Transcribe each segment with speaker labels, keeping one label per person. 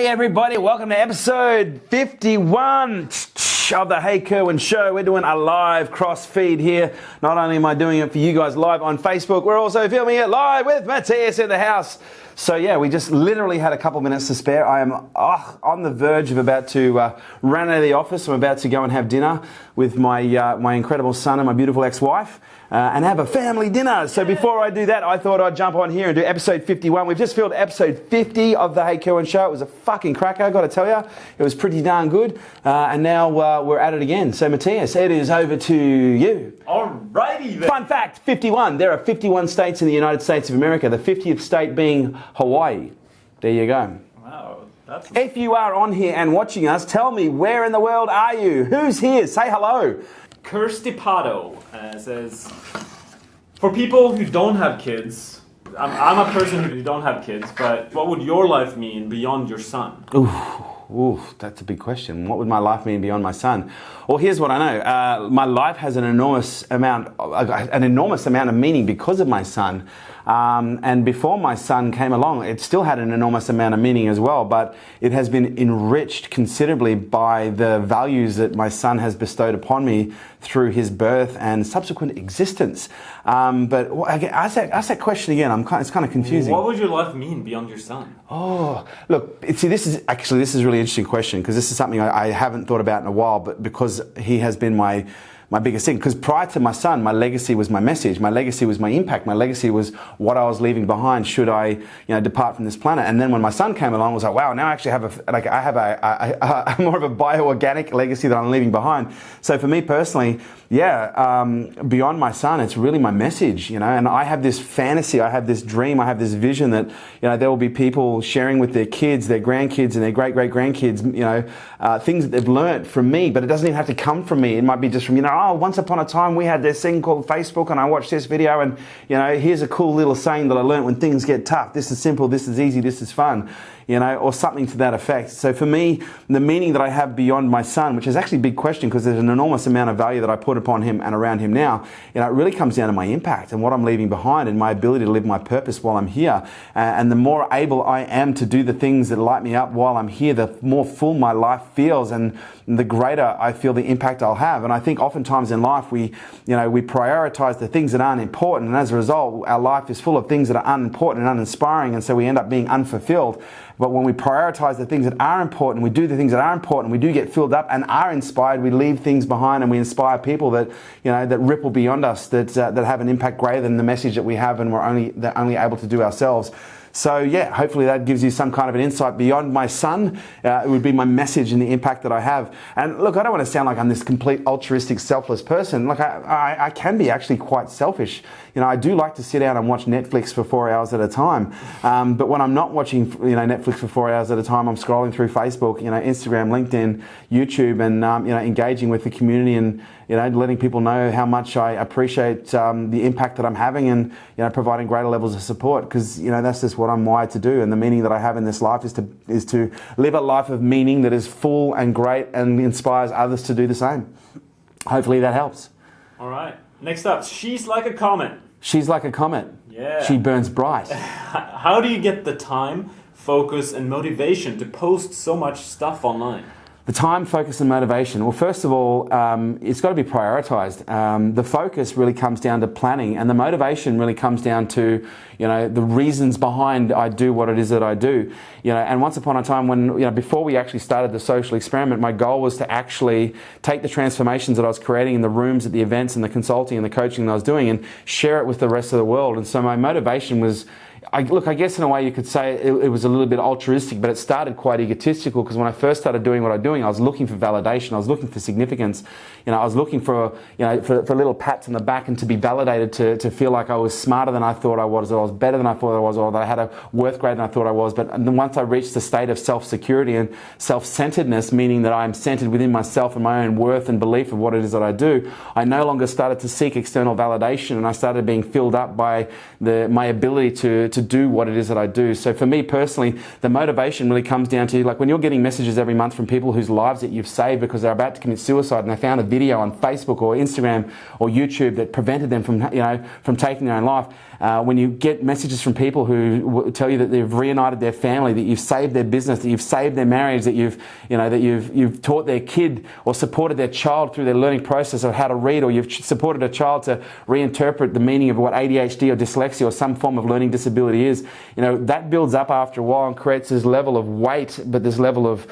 Speaker 1: Hey everybody, welcome to episode 51 of the Hey Kerwin Show. We're doing a live cross feed here. Not only am I doing it for you guys live on Facebook, we're also filming it live with Matthias in the house. So yeah, we just literally had a couple minutes to spare. I am on the verge of about to run out of the office. I'm about to go and have dinner with my incredible son and my beautiful ex-wife. And have a family dinner. So before I do that, I thought I'd jump on here and do episode 51. We've just filmed episode 50 of the Hey Kerwin Show. It was a fucking cracker, I got to tell you. It was pretty darn good. And now we're at it again. So Matthias, it is over to you.
Speaker 2: Alrighty then.
Speaker 1: Fun fact, 51. There are 51 states in the United States of America. The 50th state being Hawaii. There you go.
Speaker 2: Wow, that's...
Speaker 1: If you are on here and watching us, tell me, where in the world are you? Who's here? Say hello.
Speaker 2: Kirsty Pato says, for people who don't have kids, I'm a person who don't have kids, but what would your life mean beyond your son?
Speaker 1: Ooh, that's a big question. What would my life mean beyond my son? Well, here's what I know. My life has an enormous amount of meaning because of my son. And before my son came along, it still had an enormous amount of meaning as well, but it has been enriched considerably by the values that my son has bestowed upon me through his birth and subsequent existence. But ask that question again. It's kind of confusing.
Speaker 2: What would your life mean beyond your son?
Speaker 1: Oh, look, see, this is a really interesting question, because this is something I haven't thought about in a while, but because he has been my biggest thing. Because prior to my son, my legacy was my message. My legacy was my impact. My legacy was what I was leaving behind should I, depart from this planet. And then when my son came along, I was like, wow, now I actually have a more of a bioorganic legacy that I'm leaving behind. So for me personally, beyond my son, it's really my message, and I have this fantasy, I have this dream, I have this vision that, there will be people sharing with their kids, their grandkids and their great-great-grandkids, things that they've learned from me, but it doesn't even have to come from me. It might be just from, once upon a time we had this thing called Facebook and I watched this video and, here's a cool little saying that I learned when things get tough. This is simple, this is easy, this is fun. Or something to that effect. So for me, the meaning that I have beyond my son, which is actually a big question because there's an enormous amount of value that I put upon him and around him now, it really comes down to my impact and what I'm leaving behind and my ability to live my purpose while I'm here. And the more able I am to do the things that light me up while I'm here, the more full my life feels and the greater I feel the impact I'll have. And I think oftentimes in life we prioritize the things that aren't important, and as a result our life is full of things that are unimportant and uninspiring, and so we end up being unfulfilled. But when we prioritize the things that are important, we do the things that are important, we do get filled up and are inspired, we leave things behind and we inspire people that, that ripple beyond us, that have an impact greater than the message that we have and we're only able to do ourselves. So yeah, hopefully that gives you some kind of an insight beyond my son. It would be my message and the impact that I have. And look, I don't want to sound like I'm this complete altruistic, selfless person. Like I can be actually quite selfish. I do like to sit down and watch Netflix for 4 hours at a time. But when I'm not watching, Netflix for 4 hours at a time, I'm scrolling through Facebook, Instagram, LinkedIn, YouTube, and engaging with the community and letting people know how much I appreciate the impact that I'm having and providing greater levels of support, because that's just what I'm wired to do. And the meaning that I have in this life is to live a life of meaning that is full and great and inspires others to do the same. Hopefully that helps.
Speaker 2: All right. Next up, she's like a comet.
Speaker 1: She's like a comet.
Speaker 2: Yeah.
Speaker 1: She burns bright.
Speaker 2: How do you get the time, focus, and motivation to post so much stuff online?
Speaker 1: The time, focus, and motivation. Well, first of all, it's got to be prioritized. The focus really comes down to planning, and the motivation really comes down to, the reasons behind I do what it is that I do. And once upon a time when, before we actually started the social experiment, my goal was to actually take the transformations that I was creating in the rooms, at the events, and the consulting and the coaching that I was doing and share it with the rest of the world. And so my motivation was, I guess in a way you could say it was a little bit altruistic, but it started quite egotistical, because when I first started doing what I'm doing, I was looking for validation, I was looking for significance, I was looking for little pats on the back and to be validated, to feel like I was smarter than I thought I was, that I was better than I thought I was, or that I had a worth greater than I thought I was. But then once I reached the state of self-security and self-centeredness, meaning that I'm centered within myself and my own worth and belief of what it is that I do, I no longer started to seek external validation, and I started being filled up by my ability to do what it is that I do. So for me personally, the motivation really comes down to, like, when you're getting messages every month from people whose lives that you've saved because they're about to commit suicide and they found a video on Facebook or Instagram or YouTube that prevented them from taking their own life. When you get messages from people who tell you that they've reunited their family, that you've saved their business, that you've saved their marriage, that you've taught their kid or supported their child through their learning process of how to read, or you've supported a child to reinterpret the meaning of what ADHD or dyslexia or some form of learning disability is, that builds up after a while and creates this level of weight, but this level of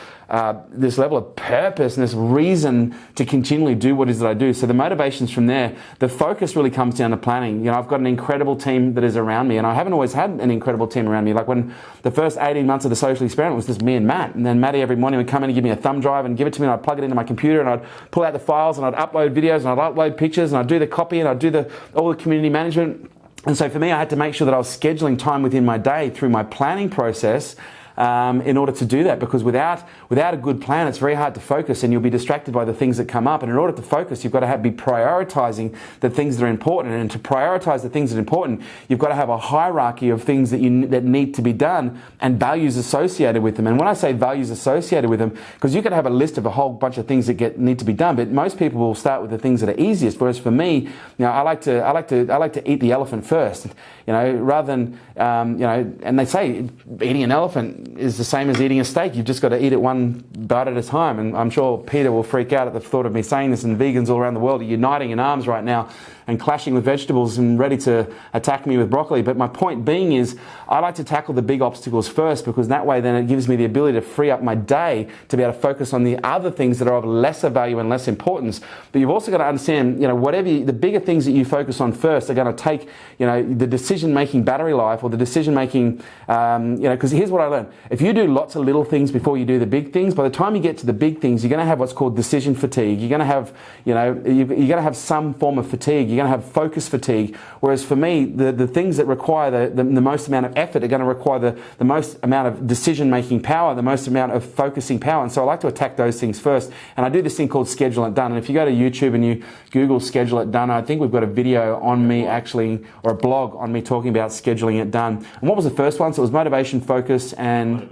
Speaker 1: purpose and this reason to continually do what it is that I do. So the motivations from there, the focus really comes down to planning. I've got an incredible team that is around me, and I haven't always had an incredible team around me. Like when the first 18 months of the social experiment was just me and Matt, and then Matty every morning would come in and give me a thumb drive and give it to me, and I'd plug it into my computer and I'd pull out the files and I'd upload videos and I'd upload pictures and I'd do the copy and I'd do all the community management. And so for me, I had to make sure that I was scheduling time within my day through my planning process in order to do that, because without a good plan, it's very hard to focus and you'll be distracted by the things that come up. And in order to focus, you've got to be prioritizing the things that are important. And to prioritize the things that are important, you've got to have a hierarchy of things that need to be done and values associated with them. And when I say values associated with them, because you could have a list of a whole bunch of things that need to be done, but most people will start with the things that are easiest. Whereas for me, I like to eat the elephant first, rather than and they say eating an elephant is the same as eating a steak. You've just got to eat it one bite at a time. And I'm sure Peter will freak out at the thought of me saying this, and vegans all around the world are uniting in arms right now and clashing with vegetables and ready to attack me with broccoli. But my point being is, I like to tackle the big obstacles first, because that way then it gives me the ability to free up my day to be able to focus on the other things that are of lesser value and less importance. But you've also got to understand, the bigger things that you focus on first are going to take, the decision-making battery life, or the decision-making, because here's what I learned. If you do lots of little things before you do the big things, by the time you get to the big things, you're going to have what's called decision fatigue. You're going to have, you're going to have some form of fatigue. You're going to have focus fatigue. Whereas for me, the things that require the most amount of effort are going to require the most amount of decision-making power, the most amount of focusing power. And so I like to attack those things first. And I do this thing called Schedule It Done. And if you go to YouTube and you Google Schedule It Done, I think we've got a video on me actually, or a blog on me talking about scheduling it done. And what was the first one? So it was motivation, focus, and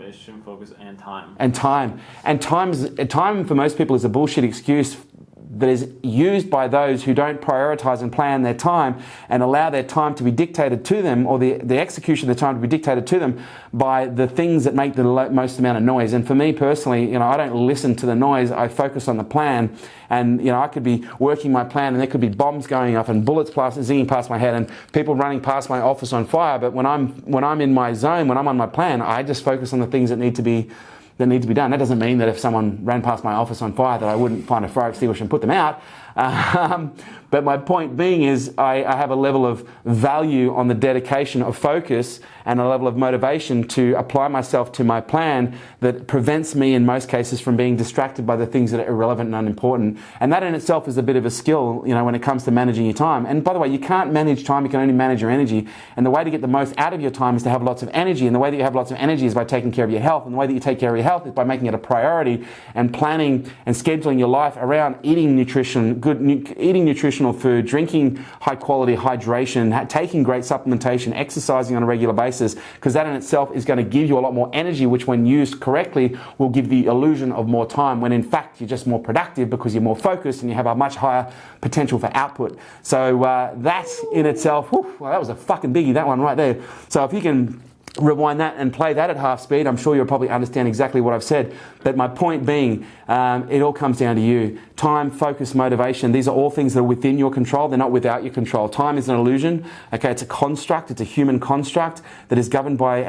Speaker 1: time. And time for most people is a bullshit excuse that is used by those who don't prioritize and plan their time and allow their time to be dictated to them, or the execution of the time to be dictated to them by the things that make the most amount of noise. And for me personally, I don't listen to the noise. I focus on the plan. And I could be working my plan, and there could be bombs going off and bullets zinging past my head and people running past my office on fire. But when I'm in my zone, when I'm on my plan, I just focus on the things that need to be done. That doesn't mean that if someone ran past my office on fire that I wouldn't find a fire extinguisher and put them out. But my point being is I have a level of value on the dedication of focus and a level of motivation to apply myself to my plan that prevents me in most cases from being distracted by the things that are irrelevant and unimportant. And that in itself is a bit of a skill, when it comes to managing your time. And by the way, you can't manage time, you can only manage your energy. And the way to get the most out of your time is to have lots of energy. And the way that you have lots of energy is by taking care of your health. And the way that you take care of your health is by making it a priority and planning and scheduling your life around eating nutritional food, drinking high quality hydration, taking great supplementation, exercising on a regular basis, because that in itself is going to give you a lot more energy, which when used correctly will give the illusion of more time, when in fact you're just more productive because you're more focused and you have a much higher potential for output. So that in itself, well, that was a fucking biggie, that one right there. So if you can rewind that and play that at half speed, I'm sure you'll probably understand exactly what I've said. But my point being, it all comes down to you. Time, focus, motivation, these are all things that are within your control. They're not without your control. Time is an illusion. Okay, it's a construct. It's a human construct that is governed by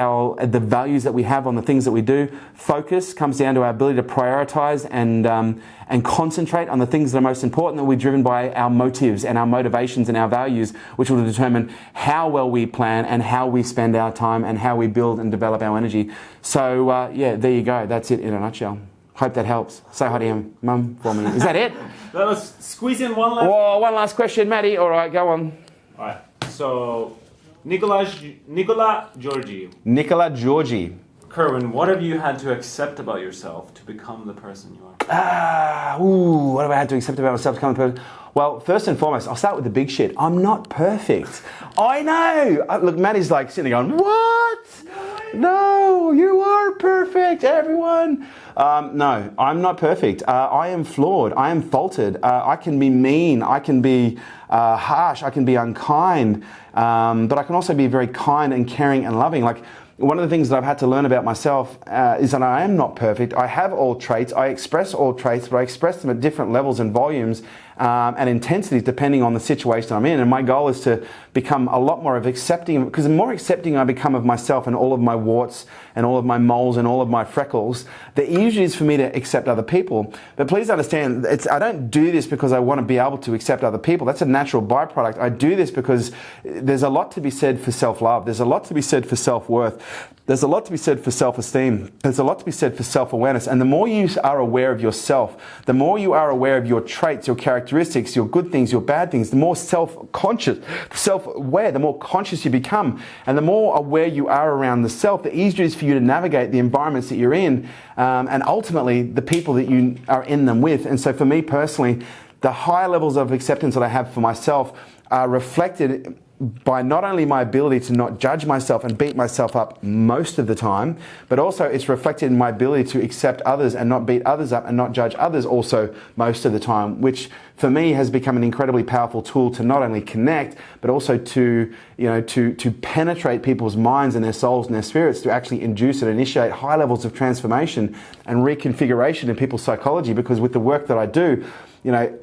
Speaker 1: the values that we have on the things that we do. Focus comes down to our ability to prioritize and concentrate on the things that are most important, that we're driven by our motives and our motivations and our values, which will determine how well we plan and how we spend our time and how we build and develop our energy. So there you go. That's it in a nutshell. Hope that helps. Say hi to your mum for me. Is that it?
Speaker 2: Let's squeeze in one last.
Speaker 1: Whoa, one last question, Matty. All right, go on.
Speaker 2: All right. So, Nicola Georgi.
Speaker 1: Nicola Georgi.
Speaker 2: Kerwin, what have you had to accept about yourself to become the person you are?
Speaker 1: What have I had to accept about myself to become the person? Well, first and foremost, I'll start with the big shit. I'm not perfect. I know. Look, Matty's like sitting there going, what? No, you are perfect, everyone. No, I'm not perfect. I am flawed. I am faulted. I can be mean. I can be harsh. I can be unkind. But I can also be very kind and caring and loving. Like, one of the things that I've had to learn about myself is that I am not perfect. I have all traits. I express all traits, but I express them at different levels and volumes and intensities depending on the situation I'm in. And my goal is to become a lot more of accepting, because the more accepting I become of myself and all of my warts and all of my moles and all of my freckles, the easier it is for me to accept other people. But please understand, I don't do this because I want to be able to accept other people. That's a natural byproduct. I do this because there's a lot to be said for self-love. There's a lot to be said for self-worth. There's a lot to be said for self-esteem. There's a lot to be said for self-awareness. And the more you are aware of yourself, the more you are aware of your traits, your characteristics, your good things, your bad things, the more self-conscious, self-aware, the more conscious you become. And the more aware you are around the self, the easier it is for you to navigate the environments that you're in and ultimately the people that you are in them with. And so for me personally, the higher levels of acceptance that I have for myself are reflected by not only my ability to not judge myself and beat myself up most of the time, but also it's reflected in my ability to accept others and not beat others up and not judge others also most of the time, which for me has become an incredibly powerful tool to not only connect, but also to penetrate people's minds and their souls and their spirits, to actually induce and initiate high levels of transformation and reconfiguration in people's psychology. Because with the work that I do,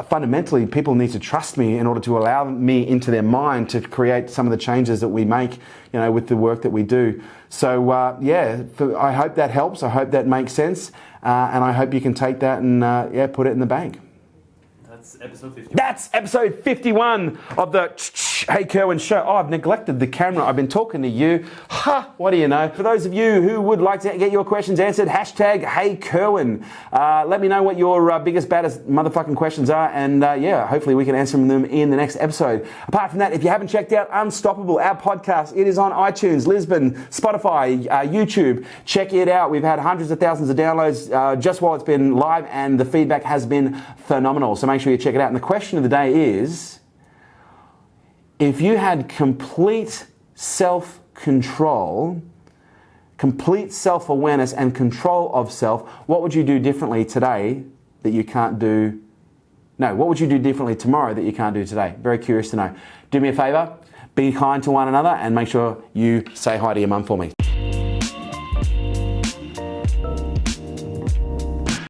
Speaker 1: fundamentally, people need to trust me in order to allow me into their mind to create some of the changes that we make, with the work that we do. So, I hope that helps. I hope that makes sense. And I hope you can take that and, put it in the bank.
Speaker 2: That's episode 51.
Speaker 1: That's episode 51 of the Hey Kerwin show. Oh, I've neglected the camera. I've been talking to you. Ha! What do you know? For those of you who would like to get your questions answered, hashtag Hey Kerwin. Let me know what your biggest, baddest motherfucking questions are, and hopefully we can answer them in the next episode. Apart from that, if you haven't checked out Unstoppable, our podcast, it is on iTunes, Lisbon, Spotify, YouTube. Check it out. We've had hundreds of thousands of downloads just while it's been live, and the feedback has been phenomenal. So make sure you check it out. And the question of the day is, if you had complete self-control, complete self-awareness and control of self, what would you do differently today that you can't do? No, what would you do differently tomorrow that you can't do today? Very curious to know. Do me a favor, be kind to one another, and make sure you say hi to your mum for me.